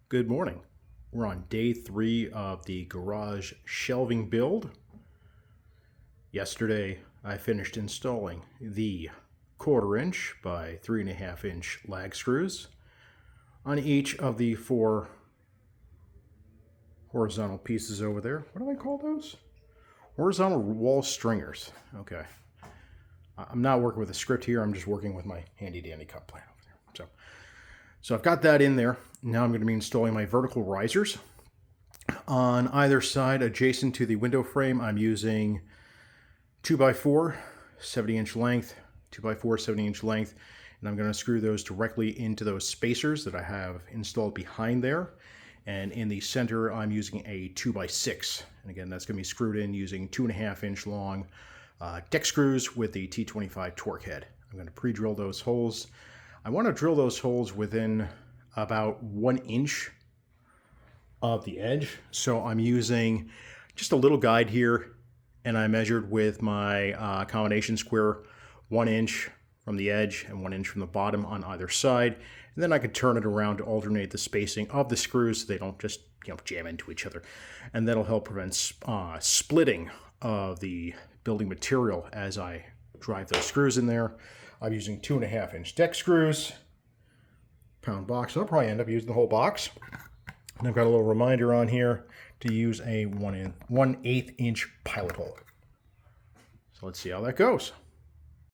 Good morning. We're on day 3 of the garage shelving build. Yesterday I finished installing the 1/4 inch by 3.5 inch lag screws on each of the 4 horizontal pieces over there. What do I call those? Horizontal wall stringers. Okay. I'm not working with a script here. I'm just working with my handy dandy cut plan over there. So I've got that in there. Now I'm going to be installing my vertical risers. On either side, adjacent to the window frame, I'm using 2x4, 70-inch length, 2x4, 70-inch length, and I'm going to screw those directly into those spacers that I have installed behind there. And in the center, I'm using a 2x6. And again, that's going to be screwed in using 2.5-inch long deck screws with the T25 torque head. I'm going to pre-drill those holes. I want to drill those holes within about 1 inch of the edge. So I'm using just a little guide here, and I measured with my combination square 1 inch from the edge and 1 inch from the bottom on either side. And then I can turn it around to alternate the spacing of the screws so they don't just jam into each other. And that'll help prevent splitting of the building material as I drive those screws in there. I'm using 2.5-inch deck screws, pound box. I'll probably end up using the whole box. And I've got a little reminder on here to use a 1/8 inch pilot hole. So let's see how that goes.